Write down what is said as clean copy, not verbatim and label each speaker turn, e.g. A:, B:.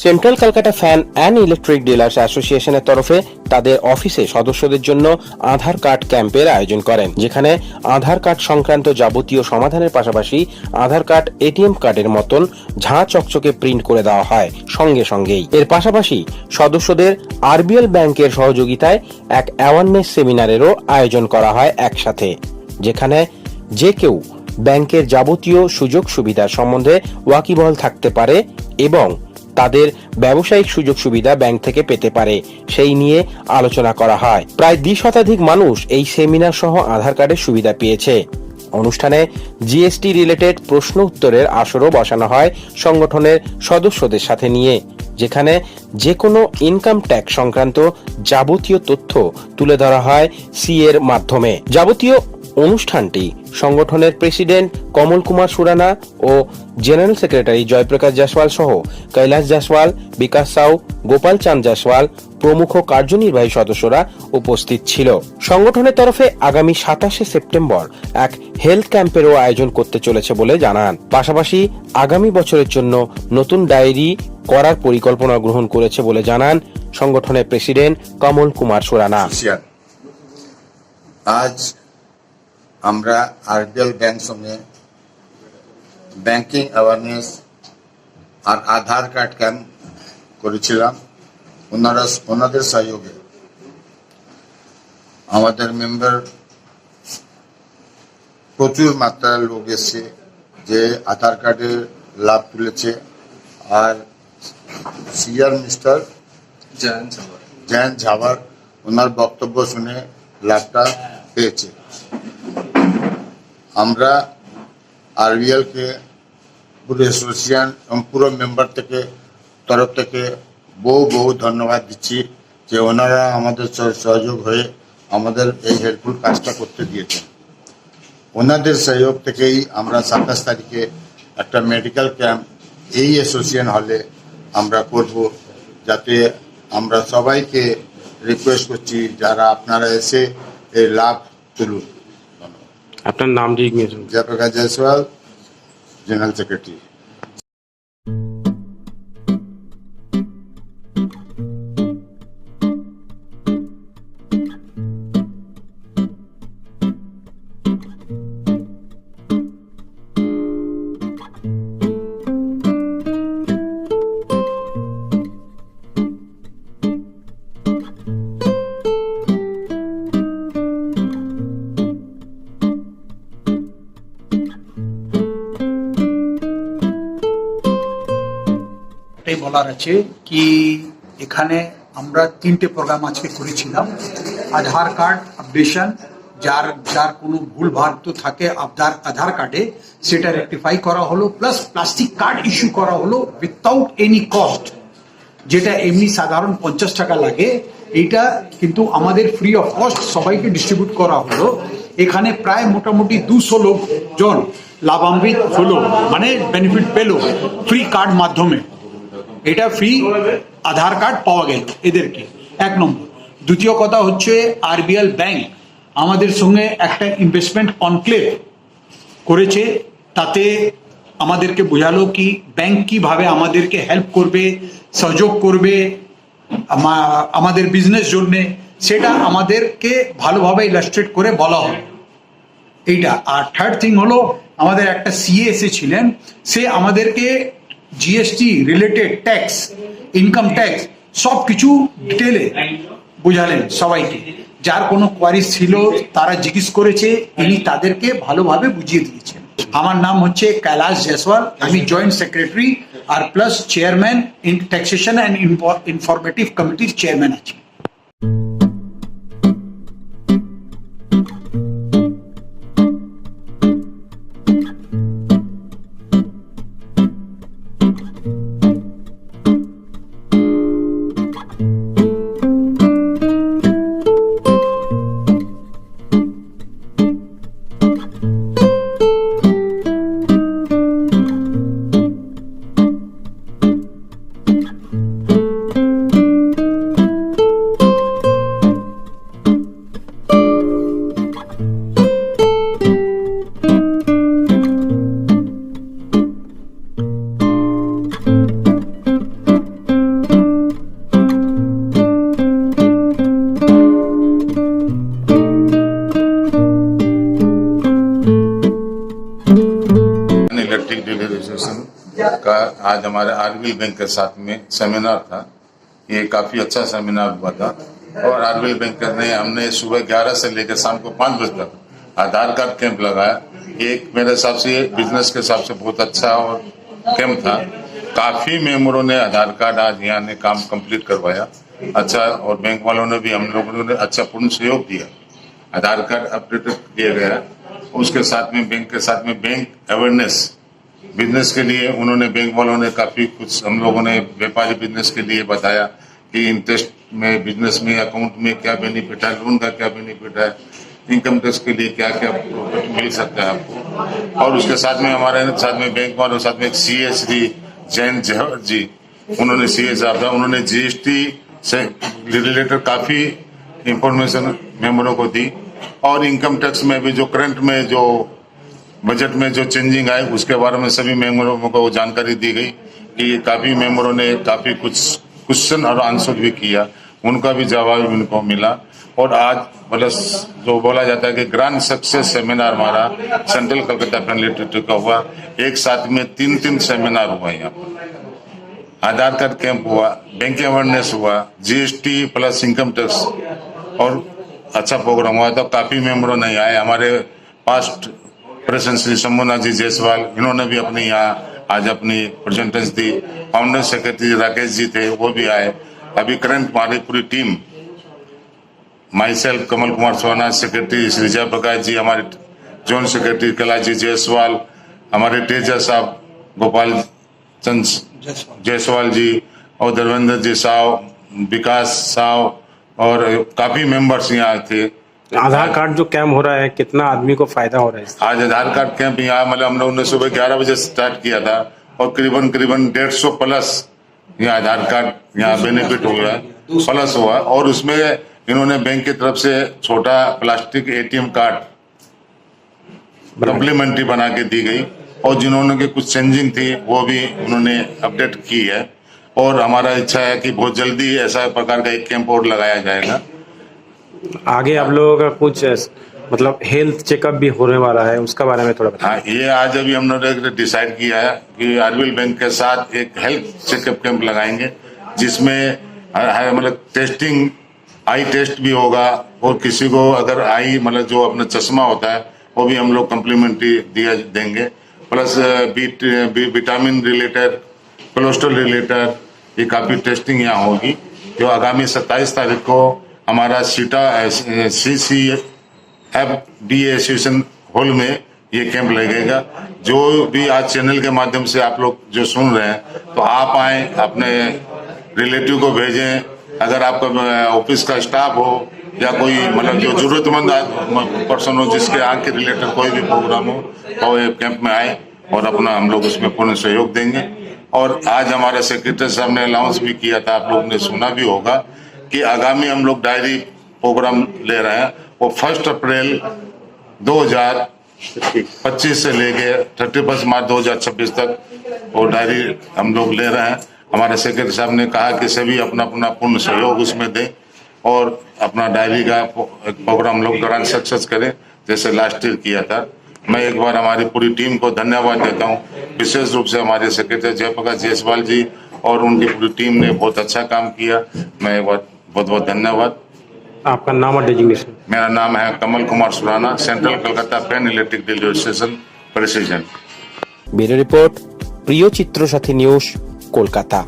A: Central Kolkata fan and electric dealers অ্যাসোসিয়েশনের তরফে তাদের অফিসে সদস্যদের জন্য আধার কার্ড ক্যাম্পের আয়োজন করেন, যেখানে আধার কার্ড সংক্রান্ত যাবতীয় সমাধানের পাশাপাশি আধার কার্ড এটিএম কার্ডের মতন ঝাঁ চকচকে প্রিন্ট করে দেওয়া হয় সঙ্গে সঙ্গেই। এর পাশাপাশি সদস্যদের আরবিএল ব্যাংকের সহযোগিতায় এক অ্যাওয়ারনেস সেমিনারেরও আয়োজন করা হয় একসাথে, যেখানে যে কেউ ব্যাংকের যাবতীয় সুযোগ সুবিধা সম্বন্ধে ওয়াকিবহাল থাকতে পারে এবং তাদের ব্যবসায়িক সুযোগ সুবিধা ব্যাংক থেকে পেতে পারে সেই নিয়ে আলোচনা করা হয়। প্রায় ২০ শতাধিক মানুষ এই সেমিনার সহ আধার কার্ডের সুবিধা পেয়েছে। অনুষ্ঠানে জিএসটি রিলেটেড প্রশ্ন উত্তরের আসরও বসানো হয় সংগঠনের সদস্যদের সাথে নিয়ে, যেখানে যে কোনো ইনকাম ট্যাক্স সংক্রান্ত যাবতীয় তথ্য তুলে ধরা হয় এর মাধ্যমে। যাবতীয় অনুষ্ঠানটি সংগঠনের প্রেসিডেন্ট কমল কুমার সুরানা ও জেনারেল সেক্রেটারি জয়প্রকাশ জয়সওয়াল সহ কৈলাস জয়সওয়াল, বিকাশ সাউ, গোপাল চাঁদ জয়সওয়াল প্রমুখ কার্যনির্বাহী সদস্যরা উপস্থিত ছিল। সংগঠনের তরফে আগামী ২৭শে সেপ্টেম্বর এক হেলথ ক্যাম্পেরও আয়োজন করতে চলেছে বলে জানান। পাশাপাশি আগামী বছরের জন্য নতুন ডায়েরি করার পরিকল্পনা গ্রহণ করেছে বলে জানান সংগঠনের প্রেসিডেন্ট কমল কুমার সুরানা।
B: আজ আমরা আরবিএল ব্যাংক সঙ্গে ব্যাংকিং অ্যাওয়ারনেস আর আধার কার্ড ক্যাম্প করেছিলাম। ওনাদের সহযোগে আমাদের মেম্বার প্রচুর মাত্রায় লোক এসছে যে আধার কার্ডের লাভ তুলেছে। আর সিআর মিস্টার জয়ন্ত ঝাবার ওনার বক্তব্য শুনে লাভটা পেয়েছে। আমরা আরবিএল কে পুরো অ্যাসোসিয়েশন এবং পুরো মেম্বার থেকে তরফ থেকে বহু ধন্যবাদ দিচ্ছি যে ওনারা আমাদের সহযোগ হয়ে আমাদের এই হেল্পফুল কাজটা করতে দিয়েছেন। ওনাদের সহযোগ থেকেই আমরা ২৭ তারিখে একটা মেডিকেল ক্যাম্প এই অ্যাসোসিয়েশন হলে আমরা করব, যাতে আমরা সবাইকে রিকোয়েস্ট করছি যারা আপনারা এসে এই লাভ তুলুন।
A: আপনার নাম জিজ্ঞেস।
B: Jayprakash Jaiswal, general secretary.
C: বলার আছে কি এখানে আমরা ৩টে প্রোগ্রাম আজকে করেছিলাম। আধার কার্ড আপডেশন, যার কোনো ভুল ভ্রান্তি থাকে আধার কার্ডে সেটা রেকটিফাই করা হলো, প্লাস প্লাস্টিক কার্ড ইস্যু করা হলো উইথাউট এনি কস্ট, যেটা এমনি সাধারণ ৫০ টাকা লাগে, এইটা কিন্তু আমাদের ফ্রি অফ কস্ট সবাইকে ডিস্ট্রিবিউট করা হলো। এখানে প্রায় মোটামুটি ২০০ লোকজন লাভান্বিত হলো, মানে বেনিফিট পেল ফ্রি কার্ড মাধ্যমে। এটা ফ্রি আধার কার্ড পাওয়া গেল এদেরকে, ১ নম্বর। দ্বিতীয় কথা হচ্ছে আরবিএল ব্যাংক আমাদের সঙ্গে একটা ইনভেস্টমেন্ট কনক্লেভ করেছে, তাতে আমাদেরকে বোঝালো কি ব্যাংক কিভাবে আমাদেরকে হেল্প করবে, সহযোগ করবে আমাদের বিজনেস জন্যে, সেটা আমাদেরকে ভালোভাবে ইলাস্ট্রেট করে বলা হলো এইটা। আর থার্ড থিং হলো আমাদের একটা সিএ এসেছিলেন, সে আমাদেরকে GST related tax, income tax সব কিছু ডিটেলে বুঝালেন সবাইকে। যার কোনো কোয়ারিজ ছিল তারা জিজ্ঞেস করেছে, ইনি তাদেরকে ভালোভাবে বুঝিয়ে দিয়েছেন। আমার নাম হচ্ছে কৈলাস জয়সওয়াল, আমি জয়েন্ট সেক্রেটারি আর plus chairman in taxation and informative কমিটির চেয়ারম্যান আছি।
D: आज हमारे आरबीएल बैंक के साथ में सेमिनार था। ये काफी अच्छा सेमिनार हुआ था और आरबीएल बैंक ने हमने सुबह 11 से लेकर शाम को 5 बजे तक आधार कार्ड कैंप लगाया। एक मेरे हिसाब से बिजनेस के हिसाब से बहुत अच्छा और कैंप था। काफी मेंबरों ने आधार कार्ड आज यहाँ ने काम कंप्लीट करवाया अच्छा, और बैंक वालों ने भी हम लोगों ने अच्छा पूर्ण सहयोग दिया। आधार कार्ड अपडेट किया गया। उसके साथ में बैंक के साथ में बैंक अवेयरनेस बिजनेस के लिए उन्होंने बैंक वालों ने काफी कुछ हम लोगों ने व्यापारी बिजनेस के लिए बताया कि इंटरेस्ट में बिजनेस में अकाउंट में क्या बेनिफिट है, लोन का क्या बेनिफिट है, इनकम टैक्स के लिए क्या क्या प्रॉफिट मिल सकता है आपको। और उसके साथ में हमारे साथ में बैंक वालों के साथ में सीए श्री जैन जहर जी, उन्होंने सीए साहब था, उन्होंने जीएसटी से रिलेटेड काफी इंफॉर्मेशन मेंबरों को दी। और इनकम टैक्स में भी जो करंट में जो बजट में जो चेंजिंग आए उसके बारे में सभी मेंबरों को जानकारी दी गई कि काफी मेंबरों ने काफी कुछ क्वेश्चन और आंसर भी किया, उनका भी जवाब उनको मिला। और आज प्लस जो बोला जाता है कि ग्रैंड सक्सेस सेमिनार हमारा सेंट्रल कलकत्ता फैसिलिटी का हुआ। एक साथ में 3 सेमिनार हुआ यहाँ पर। आधार कार्ड कैंप हुआ, बैंक अवेयरनेस हुआ, जीएसटी प्लस इनकम टैक्स और अच्छा प्रोग्राम हुआ। तो काफी मेंबरों ने आए। हमारे पास्ट प्रेसिडेंट श्री शंभुनाथ जी जायसवाल, इन्होंने भी अपने यहाँ आज अपनी प्रेजेंटेशन दी। फाउंडर सेक्रेटरी राकेश जी थे, वो भी आए। अभी करंट हमारी पूरी team, my self Kamal Kumar सोना, सेक्रेटरी श्री जय प्रकाश जी, हमारे जोन सेक्रेटरी कैलाश जी जायसवाल, हमारे तेजा साहब गोपाल चंद जायसवाल जी और धर्मेंद्र जी साव, विकास साव और काफी मेंबर्स यहाँ थे।
A: आधार कार्ड जो कैंप हो रहा है, कितना आदमी को फायदा हो रहा है इससे?
D: आज आधार कार्ड कैंप यहाँ मतलब हम लोगों ने सुबह 11 बजे स्टार्ट किया था और करीबन 150 प्लस यहाँ आधार कार्ड यहाँ बेनिफिट हो गया प्लस हुआ। और उसमें इन्होंने बैंक की तरफ से छोटा प्लास्टिक एटीएम कार्ड कम्प्लीमेंट्री बना के दी गई और जिन्होंने के कुछ चेंजिंग थी वो भी उन्होंने अपडेट की है। और हमारा इच्छा है कि बहुत जल्दी ऐसा प्रकार का एक कैंप और लगाया जाएगा।
A: आगे आप लोगों का कुछ मतलब हेल्थ चेकअप भी होने वाला है, उसका बारे में थोड़ा बताएं।
D: हाँ, ये आज अभी हमने डिसाइड किया है कि आरबीएल बैंक के साथ एक हेल्थ चेकअप कैंप लगाएंगे जिसमें मतलब टेस्टिंग, आई टेस्ट भी होगा और किसी को अगर आई मतलब जो अपना चश्मा होता है वो भी हम लोग कम्प्लीमेंट्री दिया देंगे। Plus vitamin related, cholesterol related ये काफी टेस्टिंग यहाँ होगी। जो आगामी 27 तारीख को हमारा CCFD एसोसिएशन हॉल में ये कैंप लगेगा। जो भी आज चैनल के माध्यम से आप लोग जो सुन रहे हैं तो आप आए, अपने रिलेटिव को भेजें। अगर आपका ऑफिस का स्टाफ हो या कोई मतलब जो जरूरतमंद पर्सन हो जिसके आँख के रिलेटेड कोई भी प्रोग्राम हो तो ये कैंप में आए और अपना हम लोग उसमें पूर्ण सहयोग देंगे। और आज हमारे सेक्रेटरी साहब ने अनाउंस भी किया था, आप लोग ने सुना भी होगा कि आगामी हम लोग डायरी प्रोग्राम ले रहे हैं। वो 1 अप्रैल 2025 से लेके 31 मार्च 2026 तक वो डायरी हम लोग ले रहे हैं। हमारे सेक्रेटरी साहब ने कहा कि सभी अपना अपना पूर्ण सहयोग उसमें दें और अपना डायरी का प्रोग्राम लोग ग्रैंड सक्सेस करें जैसे लास्ट ईयर किया था। मैं एक बार हमारी पूरी टीम को धन्यवाद देता हूँ, विशेष रूप से हमारे सेक्रेटरी जयप्रकाश जायसवाल जी और उनकी पूरी टीम ने बहुत अच्छा काम किया। मैं एक बार बहुत बहुत धन्यवाद।
A: आपका नाम और डेजिग्नेशन?
D: मेरा नाम है Kamal Kumar Surana, central Calcutta pen electric delivery station president.
A: Bureau report, प्रिय चित्र साथी न्यूज, कोलकाता।